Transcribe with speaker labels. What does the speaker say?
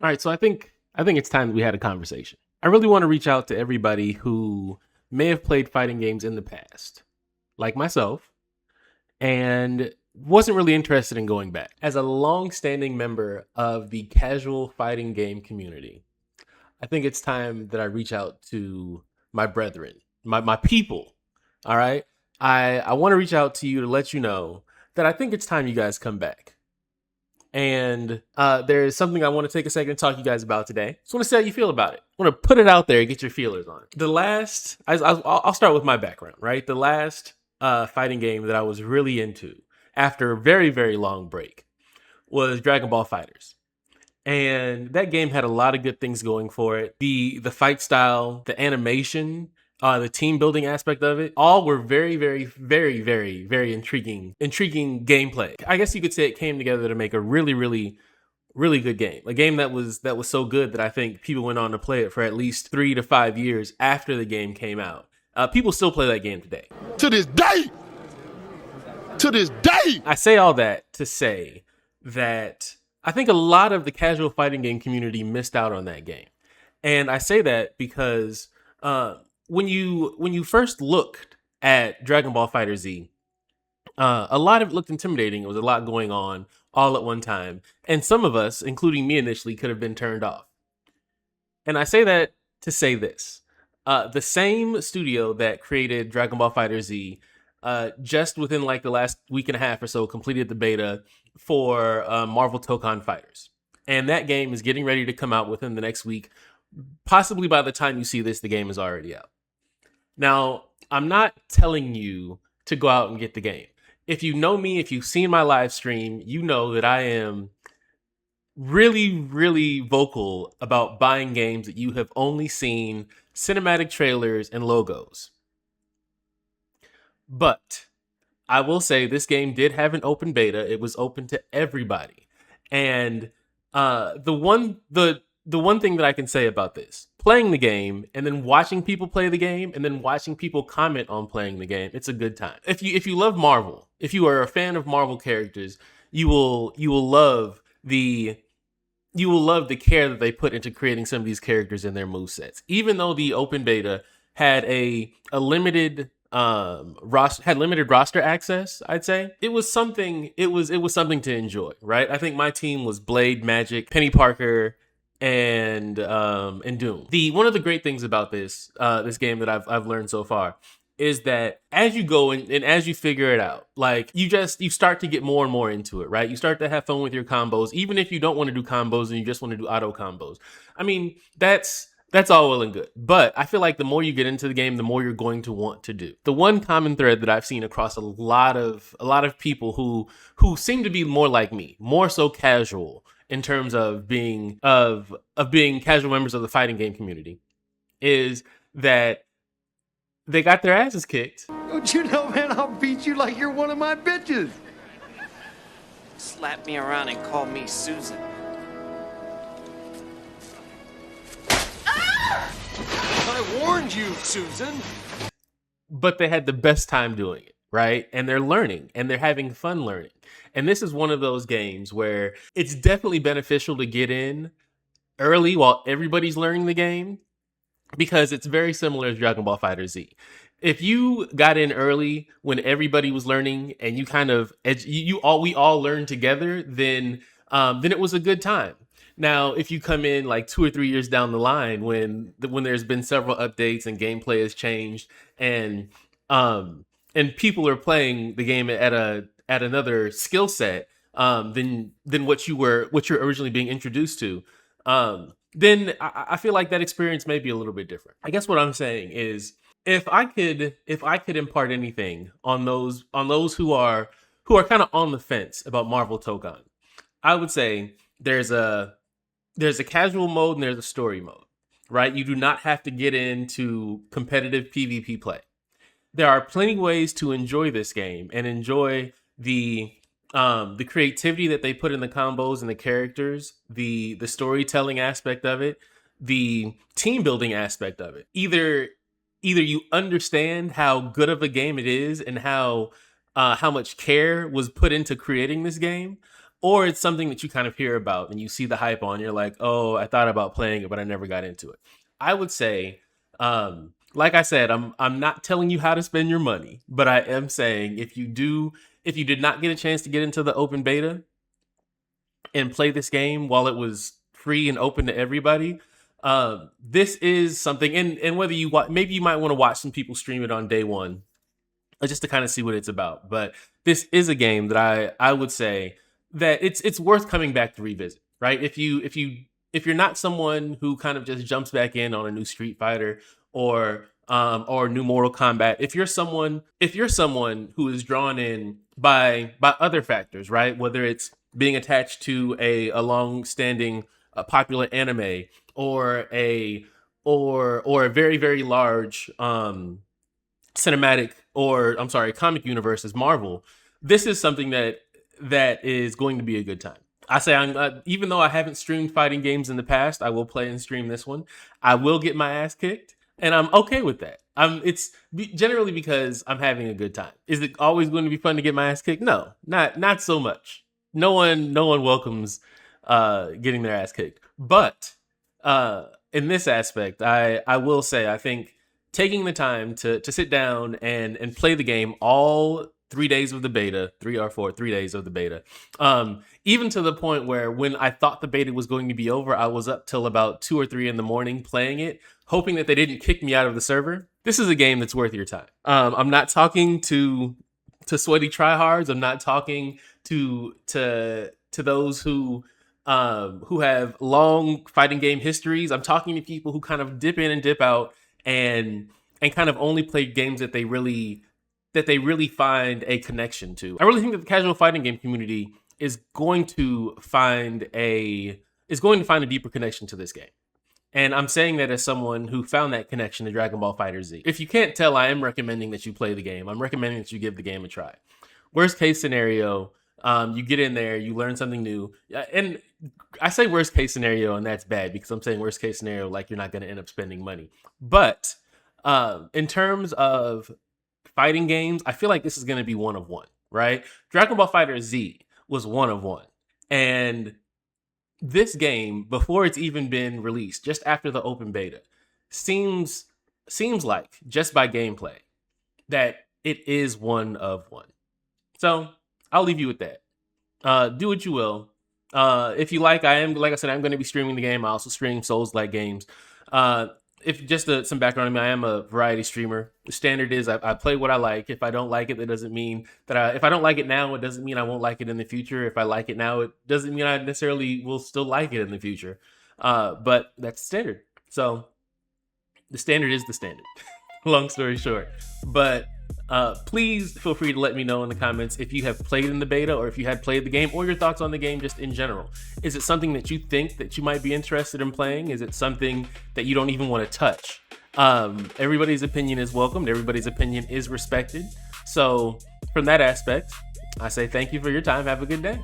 Speaker 1: All right, so I think it's time that we had a conversation. I really want to reach out to everybody who may have played fighting games in the past, like myself, and wasn't really interested in going back. As a long-standing member of the casual fighting game community, I think it's time that I reach out to my brethren, my people. All right. I want to reach out to you to let you know that I think it's time you guys come back. And there's something I want to take a second to talk to you guys about today. Just want to see how you feel about it. I want to put it out there and get your feelers on it. I'll start with my background, right? The last fighting game that I was really into after a very, very long break was Dragon Ball Fighters. And that game had a lot of good things going for it. The fight style, the animation, the team building aspect of it, all were very, very, very, very, very intriguing gameplay. I guess you could say it came together to make a really, really, really good game. A game that was so good that I think people went on to play it for at least 3 to 5 years after the game came out. People still play that game today.
Speaker 2: To this day! To this day!
Speaker 1: I say all that to say that I think a lot of the casual fighting game community missed out on that game. And I say that because when you first looked at Dragon Ball Fighter Z, a lot of it looked intimidating. It was a lot going on all at one time, and some of us, including me initially, could have been turned off. And I say that to say this: the same studio that created Dragon Ball Fighter Z, just within like the last week and a half or so, completed the beta for Marvel Tokon Fighters, and that game is getting ready to come out within the next week. Possibly by the time you see this, the game is already out. Now, I'm not telling you to go out and get the game. If you know me, if you've seen my live stream, you know that I am really, really vocal about buying games that you have only seen cinematic trailers and logos. But I will say this game did have an open beta. It was open to everybody. And the one thing that I can say about this, playing the game and then watching people play the game and then watching people comment on playing the game, it's a good time. If you love Marvel, if you are a fan of Marvel characters, you will love the care that they put into creating some of these characters and their movesets. Even though the open beta had a limited limited roster access, I'd say it was something to enjoy, right? I think my team was Blade, Magic, Penny Parker, and Doom. One of the great things about this game that I've learned so far is that as you go and as you figure it out, like you start to get more and more into it, right? You start to have fun with your combos, even if you don't want to do combos and you just want to do auto combos. I mean, that's all well and good. But I feel like the more you get into the game, the more you're going to want to do. The one common thread that I've seen across a lot of people who seem to be more like me, more so casual in terms of being casual members of the fighting game community, is that they got their asses kicked.
Speaker 3: Don't you know, man, I'll beat you like you're one of my bitches.
Speaker 4: Slap me around and call me Susan.
Speaker 3: I warned you, Susan.
Speaker 1: But they had the best time doing it, right? And they're learning and they're having fun learning. And this is one of those games where it's definitely beneficial to get in early while everybody's learning the game, because it's very similar to Dragon Ball Fighter Z. If you got in early when everybody was learning and you kind of we all learned together, then it was a good time. Now, if you come in like 2 or 3 years down the line when there's been several updates and gameplay has changed and people are playing the game at another skill set than what you're originally being introduced to, then I feel like that experience may be a little bit different. I guess what I'm saying is if I could impart anything on those who are kind of on the fence about Marvel Tokon, I would say there's a casual mode and there's a story mode, right? You do not have to get into competitive PvP play. There are plenty of ways to enjoy this game and enjoy the creativity that they put in the combos and the characters, the storytelling aspect of it, the team building aspect of it. Either you understand how good of a game it is and how much care was put into creating this game, or it's something that you kind of hear about and you see the hype on. You're like, oh, I thought about playing it, but I never got into it. I would say, like I said, I'm not telling you how to spend your money, but I am saying if you did not get a chance to get into the open beta and play this game while it was free and open to everybody, this is something. And whether you maybe you might want to watch some people stream it on day one, just to kind of see what it's about. But this is a game that I would say that it's worth coming back to revisit, right? If you're not someone who kind of just jumps back in on a new Street Fighter or new Mortal Kombat, if you're someone who is drawn in by other factors, right? Whether it's being attached to a long-standing popular anime or a very, very large cinematic, or I'm sorry, comic universe as Marvel, this is something that is going to be a good time. I say, even though I haven't streamed fighting games in the past, I will play and stream this one. I will get my ass kicked, and I'm okay with that. It's generally because I'm having a good time. Is it always going to be fun to get my ass kicked? No, not so much. No one welcomes getting their ass kicked. But in this aspect, I will say, I think taking the time to sit down and play the game all 3 days of the beta, 3 days of the beta, even to the point where when I thought the beta was going to be over, I was up till about 2 or 3 in the morning playing it, hoping that they didn't kick me out of the server. This is a game that's worth your time. I'm not talking to sweaty tryhards. I'm not talking to those who have long fighting game histories. I'm talking to people who kind of dip in and dip out and kind of only play games that they really find a connection to. I really think that the casual fighting game community is going to find a deeper connection to this game. And I'm saying that as someone who found that connection to Dragon Ball FighterZ. If you can't tell, I am recommending that you play the game. I'm recommending that you give the game a try. Worst case scenario, you get in there, you learn something new. And I say worst case scenario, and that's bad because I'm saying worst case scenario like you're not going to end up spending money. But in terms of fighting games, I feel like this is going to be one of one, right? Dragon Ball FighterZ was one of one. And this game, before it's even been released, just after the open beta, seems like, just by gameplay, that it is one of one. So I'll leave you with that. Do what you will. If you like I said, I'm going to be streaming the game. I also stream Souls-like games. If just some background on me, I am a variety streamer. The standard is I play what I like. If I don't like it, that doesn't mean that if I don't like it now, it doesn't mean I won't like it in the future. If I like it now, it doesn't mean I necessarily will still like it in the future. But that's the standard. So the standard is the standard. Long story short. But please feel free to let me know in the comments if you have played in the beta or if you had played the game, or your thoughts on the game just in general. Is it something that you think that you might be interested in playing? Is it something that you don't even want to touch? Everybody's opinion is welcomed. Everybody's opinion is respected. So from that aspect, I say thank you for your time. Have a good day.